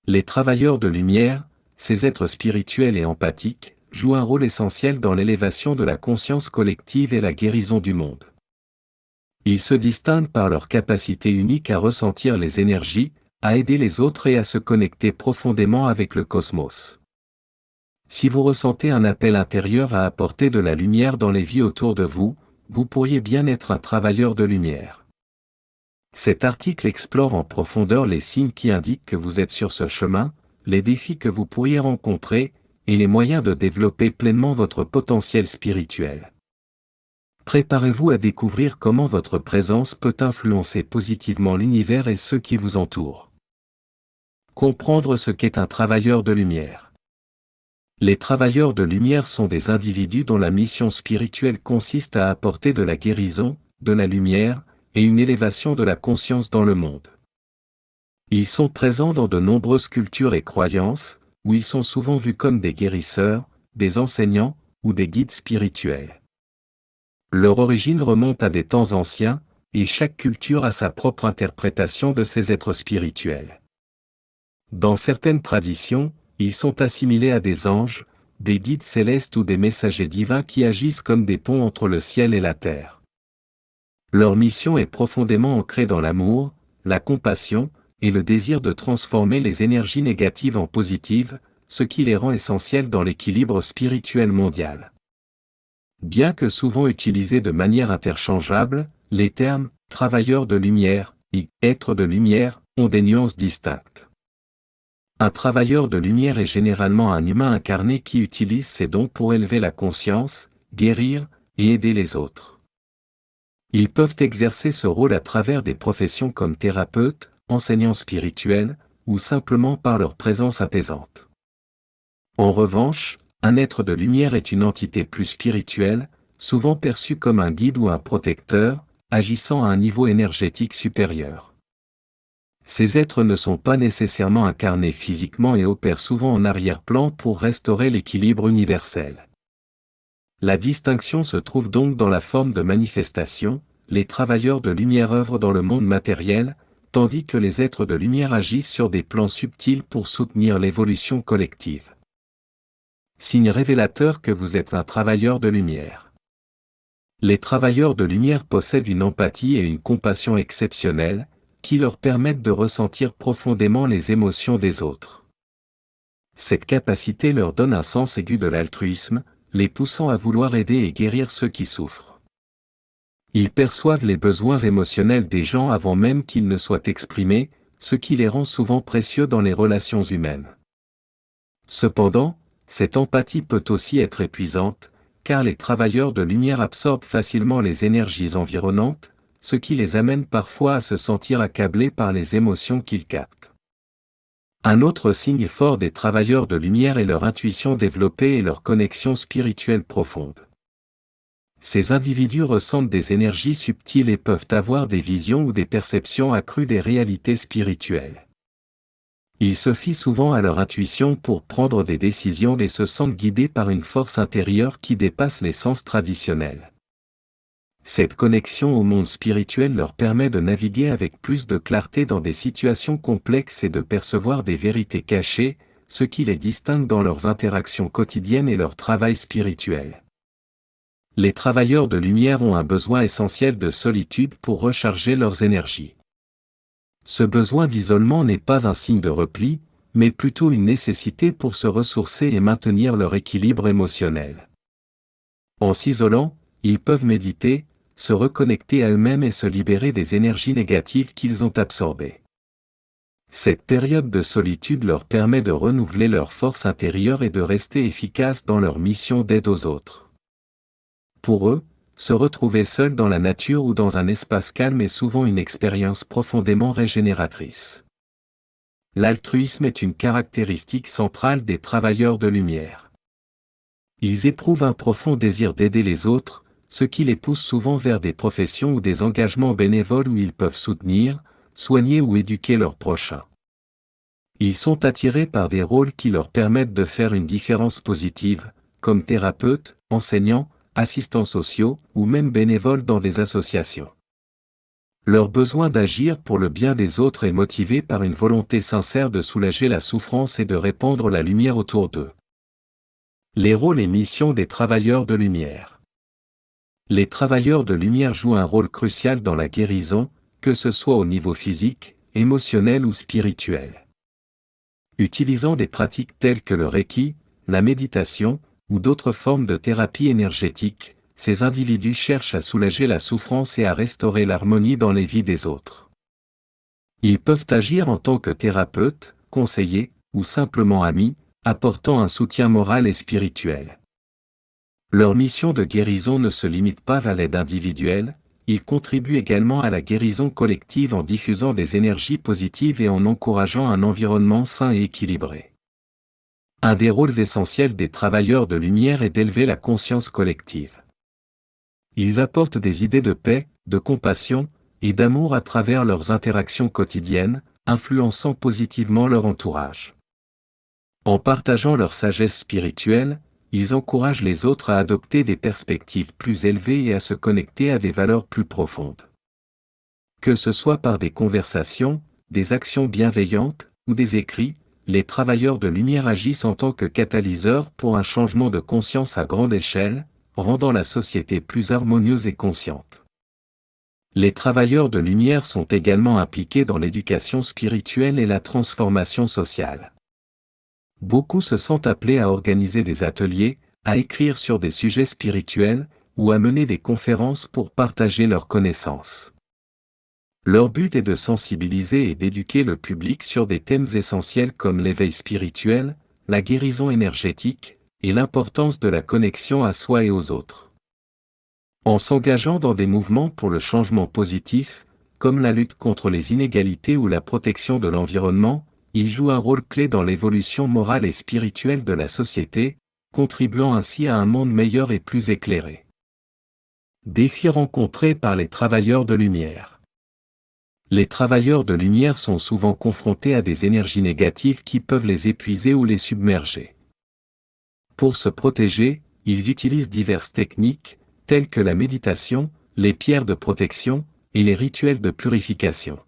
Les travailleurs de lumière, ces êtres spirituels et empathiques, jouent un rôle essentiel dans l'élévation de la conscience collective et la guérison du monde. Ils se distinguent par leur capacité unique à ressentir les énergies, à aider les autres et à se connecter profondément avec le cosmos. Si vous ressentez un appel intérieur à apporter de la lumière dans les vies autour de vous, vous pourriez bien être un travailleur de lumière. Cet article explore en profondeur les signes qui indiquent que vous êtes sur ce chemin, les défis que vous pourriez rencontrer, et les moyens de développer pleinement votre potentiel spirituel. Préparez-vous à découvrir comment votre présence peut influencer positivement l'univers et ceux qui vous entourent. Comprendre ce qu'est un travailleur de lumière. Les travailleurs de lumière sont des individus dont la mission spirituelle consiste à apporter de la guérison, de la lumière, et une élévation de la conscience dans le monde. Ils sont présents dans de nombreuses cultures et croyances, où ils sont souvent vus comme des guérisseurs, des enseignants, ou des guides spirituels. Leur origine remonte à des temps anciens, et chaque culture a sa propre interprétation de ces êtres spirituels. Dans certaines traditions, ils sont assimilés à des anges, des guides célestes ou des messagers divins qui agissent comme des ponts entre le ciel et la terre. Leur mission est profondément ancrée dans l'amour, la compassion, et le désir de transformer les énergies négatives en positives, ce qui les rend essentiels dans l'équilibre spirituel mondial. Bien que souvent utilisés de manière interchangeable, les termes « travailleurs de lumière » et « être de lumière » ont des nuances distinctes. Un travailleur de lumière est généralement un humain incarné qui utilise ses dons pour élever la conscience, guérir et aider les autres. Ils peuvent exercer ce rôle à travers des professions comme thérapeutes, enseignants spirituels, ou simplement par leur présence apaisante. En revanche, un être de lumière est une entité plus spirituelle, souvent perçue comme un guide ou un protecteur, agissant à un niveau énergétique supérieur. Ces êtres ne sont pas nécessairement incarnés physiquement et opèrent souvent en arrière-plan pour restaurer l'équilibre universel. La distinction se trouve donc dans la forme de manifestation, les travailleurs de lumière œuvrent dans le monde matériel, tandis que les êtres de lumière agissent sur des plans subtils pour soutenir l'évolution collective. Signe révélateur que vous êtes un travailleur de lumière. Les travailleurs de lumière possèdent une empathie et une compassion exceptionnelles, qui leur permettent de ressentir profondément les émotions des autres. Cette capacité leur donne un sens aigu de l'altruisme, les poussant à vouloir aider et guérir ceux qui souffrent. Ils perçoivent les besoins émotionnels des gens avant même qu'ils ne soient exprimés, ce qui les rend souvent précieux dans les relations humaines. Cependant, cette empathie peut aussi être épuisante, car les travailleurs de lumière absorbent facilement les énergies environnantes, ce qui les amène parfois à se sentir accablés par les émotions qu'ils captent. Un autre signe fort des travailleurs de lumière est leur intuition développée et leur connexion spirituelle profonde. Ces individus ressentent des énergies subtiles et peuvent avoir des visions ou des perceptions accrues des réalités spirituelles. Ils se fient souvent à leur intuition pour prendre des décisions et se sentent guidés par une force intérieure qui dépasse les sens traditionnels. Cette connexion au monde spirituel leur permet de naviguer avec plus de clarté dans des situations complexes et de percevoir des vérités cachées, ce qui les distingue dans leurs interactions quotidiennes et leur travail spirituel. Les travailleurs de lumière ont un besoin essentiel de solitude pour recharger leurs énergies. Ce besoin d'isolement n'est pas un signe de repli, mais plutôt une nécessité pour se ressourcer et maintenir leur équilibre émotionnel. En s'isolant, ils peuvent méditer, se reconnecter à eux-mêmes et se libérer des énergies négatives qu'ils ont absorbées. Cette période de solitude leur permet de renouveler leur force intérieure et de rester efficaces dans leur mission d'aide aux autres. Pour eux, se retrouver seul dans la nature ou dans un espace calme est souvent une expérience profondément régénératrice. L'altruisme est une caractéristique centrale des travailleurs de lumière. Ils éprouvent un profond désir d'aider les autres, ce qui les pousse souvent vers des professions ou des engagements bénévoles où ils peuvent soutenir, soigner ou éduquer leurs prochains. Ils sont attirés par des rôles qui leur permettent de faire une différence positive, comme thérapeutes, enseignants, assistants sociaux ou même bénévoles dans des associations. Leur besoin d'agir pour le bien des autres est motivé par une volonté sincère de soulager la souffrance et de répandre la lumière autour d'eux. Les rôles et missions des travailleurs de lumière. Les travailleurs de lumière jouent un rôle crucial dans la guérison, que ce soit au niveau physique, émotionnel ou spirituel. Utilisant des pratiques telles que le Reiki, la méditation, ou d'autres formes de thérapie énergétique, ces individus cherchent à soulager la souffrance et à restaurer l'harmonie dans les vies des autres. Ils peuvent agir en tant que thérapeutes, conseillers, ou simplement amis, apportant un soutien moral et spirituel. Leur mission de guérison ne se limite pas à l'aide individuelle, ils contribuent également à la guérison collective en diffusant des énergies positives et en encourageant un environnement sain et équilibré. Un des rôles essentiels des travailleurs de lumière est d'élever la conscience collective. Ils apportent des idées de paix, de compassion, et d'amour à travers leurs interactions quotidiennes, influençant positivement leur entourage. En partageant leur sagesse spirituelle, ils encouragent les autres à adopter des perspectives plus élevées et à se connecter à des valeurs plus profondes. Que ce soit par des conversations, des actions bienveillantes, ou des écrits, les travailleurs de lumière agissent en tant que catalyseurs pour un changement de conscience à grande échelle, rendant la société plus harmonieuse et consciente. Les travailleurs de lumière sont également impliqués dans l'éducation spirituelle et la transformation sociale. Beaucoup se sentent appelés à organiser des ateliers, à écrire sur des sujets spirituels, ou à mener des conférences pour partager leurs connaissances. Leur but est de sensibiliser et d'éduquer le public sur des thèmes essentiels comme l'éveil spirituel, la guérison énergétique, et l'importance de la connexion à soi et aux autres. En s'engageant dans des mouvements pour le changement positif, comme la lutte contre les inégalités ou la protection de l'environnement, ils jouent un rôle clé dans l'évolution morale et spirituelle de la société, contribuant ainsi à un monde meilleur et plus éclairé. Défis rencontrés par les travailleurs de lumière. Les travailleurs de lumière sont souvent confrontés à des énergies négatives qui peuvent les épuiser ou les submerger. Pour se protéger, ils utilisent diverses techniques, telles que la méditation, les pierres de protection, et les rituels de purification.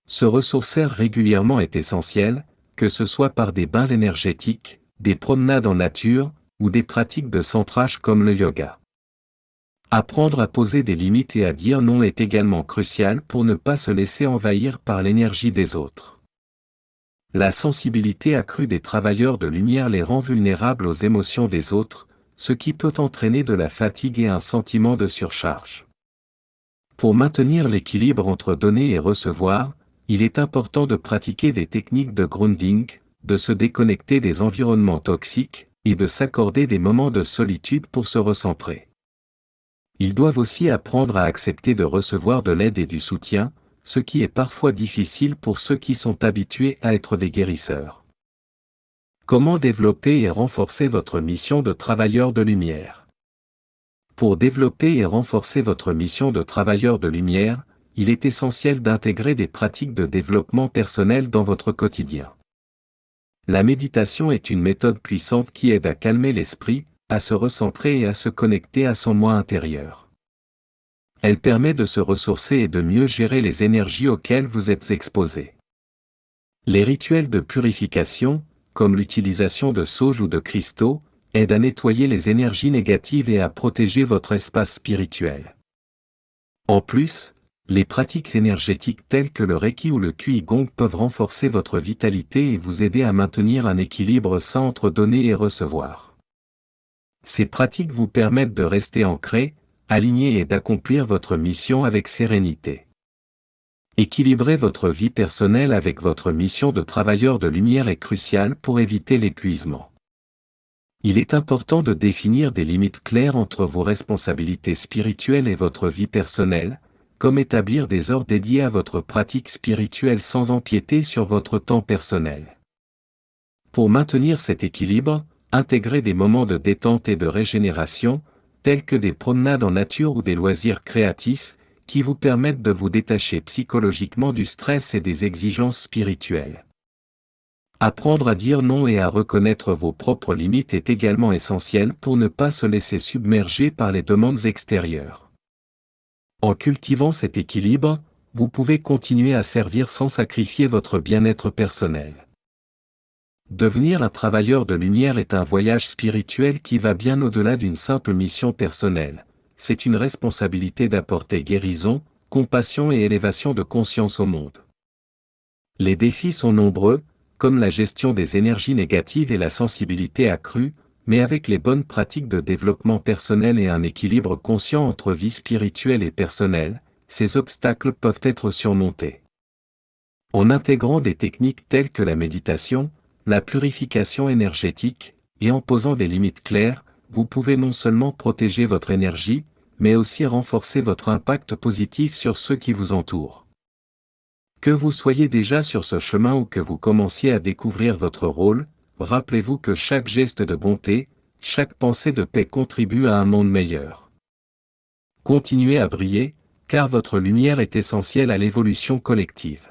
Se ressourcer régulièrement est essentiel, que ce soit par des bains énergétiques, des promenades en nature, ou des pratiques de centrage comme le yoga. Apprendre à poser des limites et à dire non est également crucial pour ne pas se laisser envahir par l'énergie des autres. La sensibilité accrue des travailleurs de lumière les rend vulnérables aux émotions des autres, ce qui peut entraîner de la fatigue et un sentiment de surcharge. Pour maintenir l'équilibre entre donner et recevoir, il est important de pratiquer des techniques de grounding, de se déconnecter des environnements toxiques, et de s'accorder des moments de solitude pour se recentrer. Ils doivent aussi apprendre à accepter de recevoir de l'aide et du soutien, ce qui est parfois difficile pour ceux qui sont habitués à être des guérisseurs. Comment développer et renforcer votre mission de travailleur de lumière? Pour développer et renforcer votre mission de travailleur de lumière, il est essentiel d'intégrer des pratiques de développement personnel dans votre quotidien. La méditation est une méthode puissante qui aide à calmer l'esprit, à se recentrer et à se connecter à son moi intérieur. Elle permet de se ressourcer et de mieux gérer les énergies auxquelles vous êtes exposé. Les rituels de purification, comme l'utilisation de sauge ou de cristaux, aident à nettoyer les énergies négatives et à protéger votre espace spirituel. En plus, les pratiques énergétiques telles que le Reiki ou le Qigong peuvent renforcer votre vitalité et vous aider à maintenir un équilibre sain entre donner et recevoir. Ces pratiques vous permettent de rester ancré, aligné et d'accomplir votre mission avec sérénité. Équilibrer votre vie personnelle avec votre mission de travailleur de lumière est crucial pour éviter l'épuisement. Il est important de définir des limites claires entre vos responsabilités spirituelles et votre vie personnelle, comme établir des heures dédiées à votre pratique spirituelle sans empiéter sur votre temps personnel. Pour maintenir cet équilibre, intégrez des moments de détente et de régénération, tels que des promenades en nature ou des loisirs créatifs, qui vous permettent de vous détacher psychologiquement du stress et des exigences spirituelles. Apprendre à dire non et à reconnaître vos propres limites est également essentiel pour ne pas se laisser submerger par les demandes extérieures. En cultivant cet équilibre, vous pouvez continuer à servir sans sacrifier votre bien-être personnel. Devenir un travailleur de lumière est un voyage spirituel qui va bien au-delà d'une simple mission personnelle. C'est une responsabilité d'apporter guérison, compassion et élévation de conscience au monde. Les défis sont nombreux, comme la gestion des énergies négatives et la sensibilité accrue, mais avec les bonnes pratiques de développement personnel et un équilibre conscient entre vie spirituelle et personnelle, ces obstacles peuvent être surmontés. En intégrant des techniques telles que la méditation, la purification énergétique, et en posant des limites claires, vous pouvez non seulement protéger votre énergie, mais aussi renforcer votre impact positif sur ceux qui vous entourent. Que vous soyez déjà sur ce chemin ou que vous commenciez à découvrir votre rôle, rappelez-vous que chaque geste de bonté, chaque pensée de paix contribue à un monde meilleur. Continuez à briller, car votre lumière est essentielle à l'évolution collective.